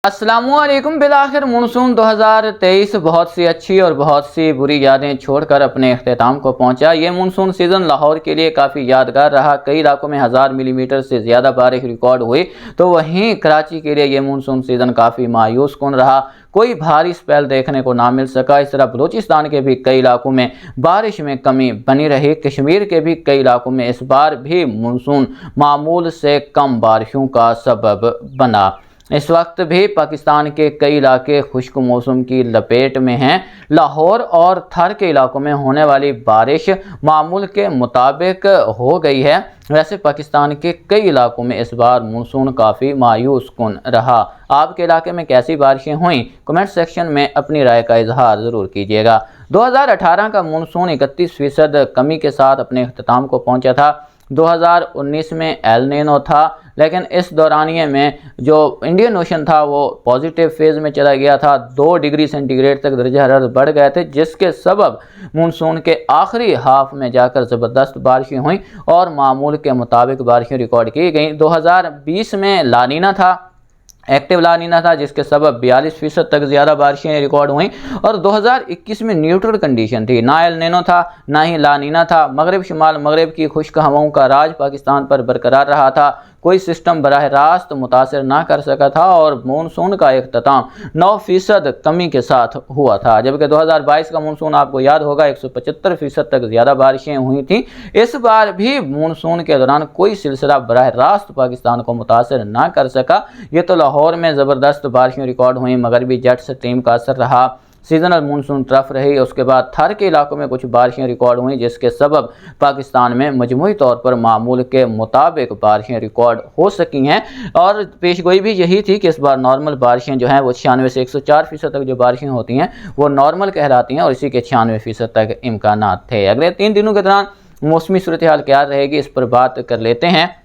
अस्सलामुअलैकुम। बिलाखिर मानसून 2023 बहुत सी अच्छी और बहुत सी बुरी यादें छोड़कर अपने अख्ताम को पहुंचा। ये मानसून सीज़न लाहौर के लिए काफ़ी यादगार रहा। कई इलाकों में 1000 मिलीमीटर से ज़्यादा बारिश रिकॉर्ड हुई, तो वहीं कराची के लिए ये मानसून सीज़न काफ़ी मायूस कुन रहा। कोई भारी स्पेल देखने को ना मिल सका। इस तरह बलूचिस्तान के भी कई इलाकों में बारिश में कमी बनी रही। कश्मीर के भी कई इलाकों में इस बार भी मानसून मामूल से कम बारिशों का सबब बना। इस वक्त भी पाकिस्तान के कई इलाके खुश्क मौसम की लपेट में हैं। लाहौर और थर के इलाकों में होने वाली बारिश मामूल के मुताबिक हो गई है। वैसे पाकिस्तान के कई इलाकों में इस बार मानसून काफ़ी मायूस कुन रहा। आपके इलाके में कैसी बारिशें हुईं, कमेंट सेक्शन में अपनी राय का इजहार ज़रूर कीजिएगा। 2018 का मानसून 31% कमी के साथ अपने अख्ताम को पहुंचा था। 2019 में एल नीनो था, लेकिन इस दौरानिए में जो इंडियन ओशन था वो पॉजिटिव फेज़ में चला गया था। 2 डिग्री सेंटीग्रेड तक दर्जा हरारत बढ़ गए थे, जिसके सबब मानसून के आखिरी हाफ में जाकर ज़बरदस्त बारिशें हुई और मामूल के मुताबिक बारिशें रिकॉर्ड की गई। 2020 में लानीना था, एक्टिव लानीना था, जिसके सबब 42% तक ज़्यादा बारिशें रिकॉर्ड हुई। और 2021 में न्यूट्रल कंडीशन थी, ना एल नीनो था ना ही लानीना था। मगरब शुमाल मगरब की खुश्क हवाओं का राज पाकिस्तान पर बरकरार रहा था। कोई सिस्टम बराह रास्त मुतासर ना कर सका था और मानसून का इख्तिताम 9% कमी के साथ हुआ था। जबकि 2022 का मानसून आपको याद होगा 175% तक ज़्यादा बारिशें हुई थी। इस बार भी मानसून के दौरान कोई सिलसिला बराह रास्त पाकिस्तान को मुतासर ना कर सका। ये तो लाहौर में ज़बरदस्त बारिशें रिकॉर्ड हुई, मगरबी जेट स्ट्रीम का असर रहा, सीजनल मानसून तरफ रही। उसके बाद थर के इलाकों में कुछ बारिशें रिकॉर्ड हुई, जिसके सबब पाकिस्तान में मजमूई तौर पर मामूल के मुताबिक बारिशें रिकॉर्ड हो सकी हैं। और पेशगोई भी यही थी कि इस बार नॉर्मल बारिशें जो हैं वो 96 से 104% तक जो बारिशें होती हैं वो नॉर्मल कहलाती हैं और इसी के 96% तक इम्कान थे। अगले 3 दिनों के दौरान मौसमी सूरत हाल क्या रहेगी, इस पर बात कर लेते हैं।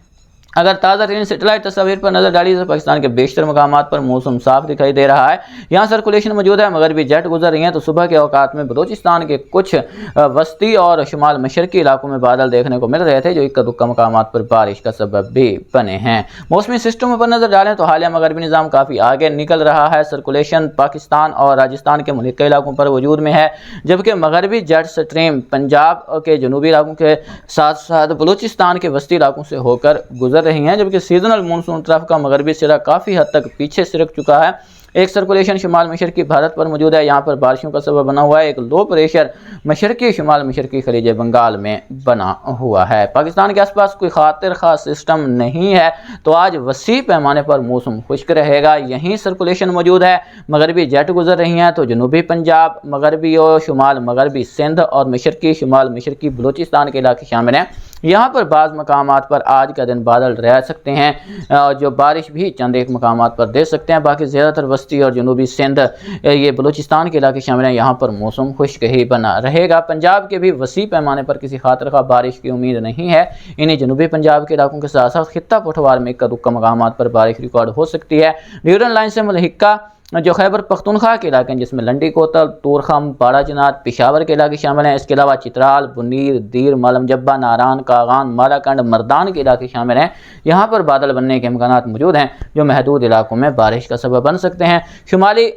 अगर ताज़ा तरीन सेटेलाइट तस्वीर पर नजर डाली तो पाकिस्तान के बेशतर मकामात पर मौसम साफ दिखाई दे रहा है। यहाँ सर्कुलेशन मौजूद है, मगरबी जेट गुजर रही हैं, तो सुबह के औकात में बलूचिस्तान के कुछ वस्ती और शुमाल मशरकी इलाकों में बादल देखने को मिल रहे थे, जो इक्का दुक्का मकामात पर बारिश का सबब भी बने हैं। मौसमी सिस्टम पर नजर डालें तो हालिया मगरबी निज़ाम काफ़ी आगे निकल रहा है। सर्कुलेशन पाकिस्तान और राजस्थान के मुल्क इलाकों पर वजूद में है, जबकि मगरबी जेट स्ट्रीम पंजाब के जनूबी इलाकों के साथ साथ बलूचिस्तान के वस्ती इलाकों से होकर गुजर रही हैं। जबकि सीजनल मानसून तरफ का मगरबी सिरा काफ़ी हद तक पीछे सरक चुका है। एक सर्कुलेशन शुमाल मशरकी भारत पर मौजूद है, यहाँ पर बारिशों का सबब बना हुआ है। एक लो प्रेशर मशरकी शुमाल मशरकी खलीज बंगाल में बना हुआ है। पाकिस्तान के आसपास कोई खातिर खास सिस्टम नहीं है, तो आज वसी पैमाने पर मौसम खुश्क रहेगा। यहीं सर्कुलेशन मौजूद है, मगरबी जेट गुजर रही हैं, तो जनूबी पंजाब, मगरबी और शुमाल मगरबी सिंध और मशरकी शुमाल मशरकी बलूचिस्तान के इलाके शामिल हैं। यहाँ पर बाज़ मकामात पर आज का दिन बादल रह सकते हैं, जो बारिश भी चंद एक मकामात पर दे सकते हैं। बाकी ज़्यादातर वस्ती और जनूबी सिंध ये बलूचिस्तान के इलाके शामिल हैं, यहाँ पर मौसम खुश्क ही बना रहेगा। पंजाब के भी वसी पैमाने पर किसी खातिर खा बारिश की उम्मीद नहीं है। इन्हीं जनूबी पंजाब के इलाकों के साथ साथ खित्ता पठवार में इक्का दुक्का मकामात पर बारिश रिकॉर्ड हो सकती है। न्यूरल लाइन से मुल्हिका जो खैबर पख्तूनख्वा के इलाके हैं, जिसमें लंडी कोतल, तूरखम, पाड़ा चनार, पेशावर के इलाके शामिल हैं। इसके अलावा चित्राल, बुनीर, दीर, मालम जब्बा, नारान, कागान, मालाकंड, मर्दान के इलाके शामिल हैं। यहाँ पर बादल बनने के इम्कानात मौजूद हैं, जो महदूद इलाकों में बारिश का सबब बन सकते हैं। शुमाली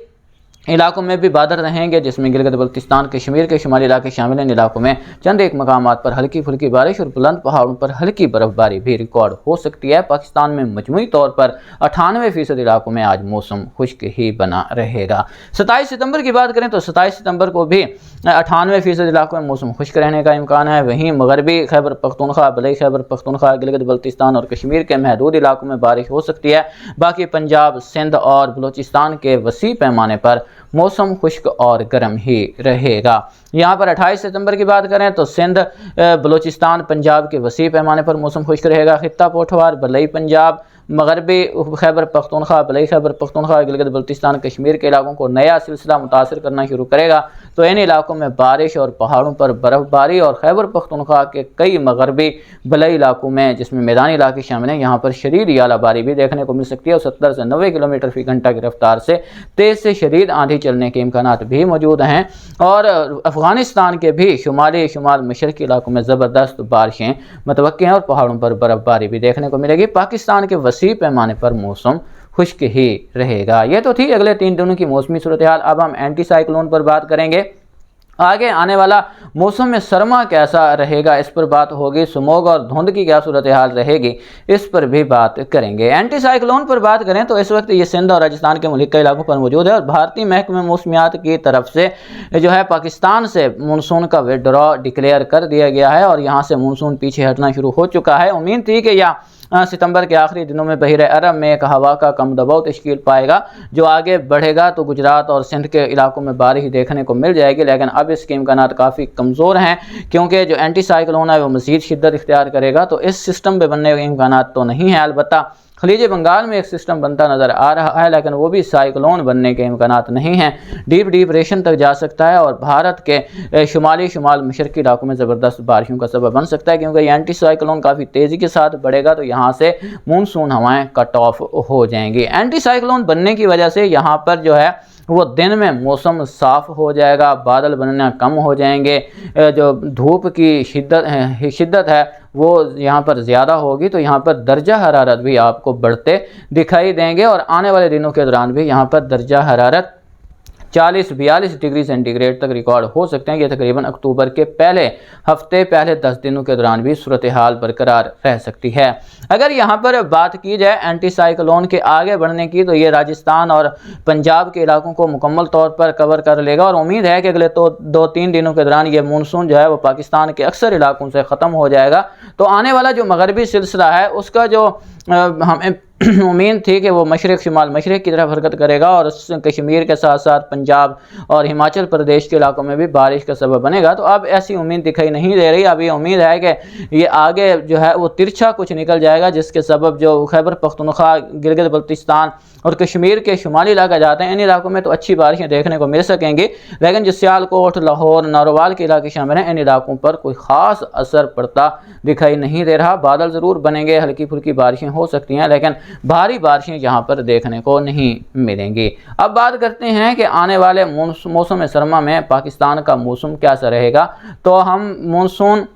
इलाकों में भी बादल रहेंगे, जिसमें गिलगित बल्तिस्तान, कश्मीर के शुमाली इलाके शामिल हैं। इन इलाकों में चंद एक मकामात पर हल्की फुल्की बारिश और बुलंद पहाड़ों पर हल्की बर्फबारी भी रिकॉर्ड हो सकती है। पाकिस्तान में मजमूई तौर पर 98% इलाकों में आज मौसम खुश्क ही बना रहेगा। 27 सितंबर की बात करें तो 27 सितंबर को भी 98% इलाकों में मौसम खुश्क रहने का इम्कान है। वहीं मगरबी खैबर पख्तूनख्वा, बलई खैबर पख्तूनख्वा, गिलगित बल्तिस्तान और कश्मीर के महदूद इलाकों में बारिश हो सकती है। बाकी पंजाब, सिंध और बलूचिस्तान के वसी पैमाने पर मौसम खुश्क और गर्म ही रहेगा। यहाँ पर 28 सितंबर की बात करें तो सिंध, बलूचिस्तान, पंजाब के वसी पैमाने पर मौसम खुश्क रहेगा। खित्ता पोठवार, बलई पंजाब, मगरबी खैबर पख्तूनख्वा, बलई खैबर पख्तूनख्वा, गिलगित बल्तिस्तान, कश्मीर के इलाकों को नया सिलसिला मुतासर करना शुरू करेगा, तो इन इलाकों में बारिश और पहाड़ों पर बर्फबारी और खैबर पख्तूनख्वा के कई मगरबी बलई इलाकों में, जिसमें मैदानी इलाके शामिल हैं, यहाँ पर शदीद यालाबारी भी देखने को मिल सकती है और 70 से 90 किलोमीटर फी घंटा की रफ्तार से तेज़ से शदीद आंधी चलने के इम्कानात भी मौजूद हैं। और अफगानिस्तान के भी शुमाल मशरकी इलाकों में ज़बरदस्त बारिशें मुतवक्किल हैं और पहाड़ों पर बर्फबारी भी देखने को मिलेगी। पाकिस्तान के वसी पैमाने पर मौसम खुश्क ही रहेगा। ये तो थी अगले 3 दिनों की मौसमी सूरत हाल। अब हम एंटी साइक्लोन पर बात करेंगे। आगे आने वाला मौसम में सरमा कैसा रहेगा, इस पर बात होगी। स्मॉग और धुंध की क्या सूरत हाल रहेगी, इस पर भी बात करेंगे। एंटी साइक्लोन पर बात करें तो इस वक्त ये सिंध और राजस्थान के मुल्क के इलाकों पर मौजूद है और भारतीय महकमे मौसमियात की तरफ से जो है पाकिस्तान से मानसून का विड्रॉ डिक्लेयर कर दिया गया है और यहाँ से मानसून पीछे हटना शुरू हो चुका है। उम्मीद थी कि यह सितंबर के आखिरी दिनों में बहिर अरब में एक हवा का कम दबाव तश्कील पाएगा जो आगे बढ़ेगा तो गुजरात और सिंध के इलाकों में बारिश देखने को मिल जाएगी, लेकिन अब इसके इम्कानात काफ़ी कमज़ोर हैं क्योंकि जो एंटी साइक्लोन है वो मज़ीद शिद्दत इख्तियार करेगा। तो इस सिस्टम पे बनने के इम्कानात तो नहीं है। अलबत्ता खलीज बंगाल में एक सिस्टम बनता नज़र आ रहा है, लेकिन वो भी साइक्लोन बनने के इम्कानात नहीं हैं। डीप डिप्रेशन तक जा सकता है और भारत के शुमाल मशरक़ी इलाकों में ज़बरदस्त बारिशों का सबब बन सकता है क्योंकि ये एंटी साइक्लोन काफ़ी तेज़ी के साथ बढ़ेगा तो यहाँ से मानसून हवाएं कट ऑफ हो जाएंगी। एंटी साइक्लोन बनने की वजह से यहाँ पर जो है वो दिन में मौसम साफ़ हो जाएगा, बादल बनना कम हो जाएंगे, जो धूप की शिद्दत है वो यहाँ पर ज़्यादा होगी तो यहाँ पर दर्जा हरारत भी आपको बढ़ते दिखाई देंगे और आने वाले दिनों के दौरान भी यहाँ पर दर्जा हरारत 40-42 डिग्री सेंटीग्रेड तक रिकॉर्ड हो सकते हैं। ये तकरीबन अक्टूबर के पहले 10 दिनों के दौरान भी सूरत हाल बरकरार रह सकती है। अगर यहाँ पर बात की जाए एंटी साइक्लोन के आगे बढ़ने की तो ये राजस्थान और पंजाब के इलाकों को मुकम्मल तौर पर कवर कर लेगा और उम्मीद है कि अगले 2-3 दिनों के दौरान ये मानसून जो है वो पाकिस्तान के अक्सर इलाकों से ख़त्म हो जाएगा। तो आने वाला जो मगरबी सिलसिला है उसका जो हमें उम्मीद थी कि वो मशरक़ शुमाल मशरक़ की तरफ हरकत करेगा और कश्मीर के साथ साथ पंजाब और हिमाचल प्रदेश के इलाकों में भी बारिश का सबब बनेगा, तो अब ऐसी उम्मीद दिखाई नहीं दे रही। अब ये उम्मीद है कि ये आगे जो है वो तिरछा कुछ निकल जाएगा जिसके सबब जो खैबर पख्तूनख्वा, गिलगित बल्तिस्तान और कश्मीर के शुमाली इलाका जाते हैं इन इलाकों में तो अच्छी बारिशें देखने को मिल सकेंगी, लेकिन जो सियालकोट, लाहौर, नारोवाल के इलाके शामिल हैं इन इलाकों पर कोई ख़ास असर पड़ता दिखाई नहीं दे रहा। बादल ज़रूर बनेंगे, हल्की फुल्की बारिशें हो सकती हैं लेकिन भारी बारिशें यहाँ पर देखने को नहीं मिलेंगी। अब बात करते हैं कि आने वाले मौसम सरमा में पाकिस्तान का मौसम कैसा रहेगा। तो हम मानसून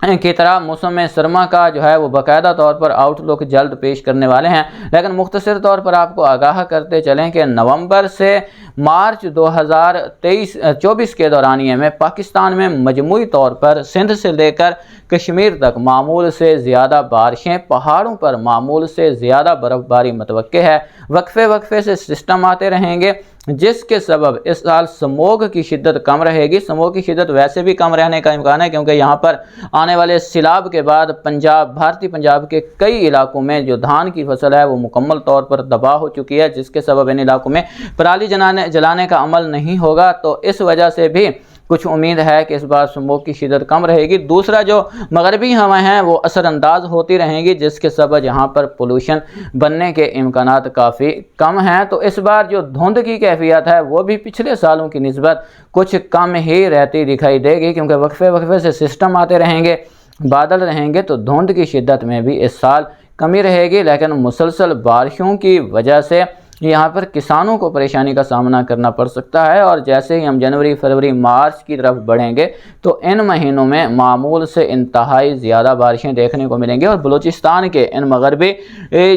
की तरह मौसम सरमा का जो है वो बाकायदा तौर पर आउटलुक जल्द पेश करने वाले हैं, लेकिन मुख्तसर तौर पर आपको आगाह करते चलें कि नवंबर से मार्च 2024 के दौरानिए में पाकिस्तान में मजमूई तौर पर सिंध से लेकर कश्मीर तक मामूल से ज़्यादा बारिशें, पहाड़ों पर मामूल से ज़्यादा बर्फ़बारी मतवक्के है। वक्फे से सिस्टम आते रहेंगे जिसके सबब इस साल स्मॉग की शिद्दत कम रहेगी। स्मॉग की शिद्दत वैसे भी कम रहने का इम्कान है क्योंकि यहाँ पर आने वाले सिलाब के बाद भारतीय पंजाब के कई इलाकों में जो धान की फसल है वो मुकम्मल तौर पर तबाह हो चुकी है जिसके सबब इन इलाकों में पराली जलाने का अमल नहीं होगा। तो इस वजह से भी कुछ उम्मीद है कि इस बार स्मॉग की शिद्दत कम रहेगी। दूसरा जो मगरबी हवाएं हैं वो असरअंदाज होती रहेंगी जिसके सबब यहाँ पर पोल्यूशन बनने के इम्कानात काफ़ी कम हैं। तो इस बार जो धुंध की कैफियत है वो भी पिछले सालों की निस्बत कुछ कम ही रहती दिखाई देगी क्योंकि वक्फे से सिस्टम आते रहेंगे, बादल रहेंगे तो धुंध की शिद्दत में भी इस साल कमी रहेगी। लेकिन मुसलसल बारिशों की वजह से यहाँ पर किसानों को परेशानी का सामना करना पड़ सकता है और जैसे ही हम जनवरी, फरवरी, मार्च की तरफ बढ़ेंगे तो इन महीनों में मामूल से इंतहाई ज़्यादा बारिशें देखने को मिलेंगी और बलूचिस्तान के इन मगरबी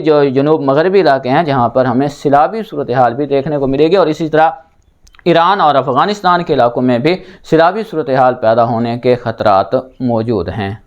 जो जनूब मगरबी इलाके हैं जहाँ पर हमें सिलाबी सूरत हाल भी देखने को मिलेगी और इसी तरह ईरान और अफ़गानिस्तान के इलाकों में भी सिलाबी सूरत हाल पैदा होने के ख़तरात मौजूद हैं।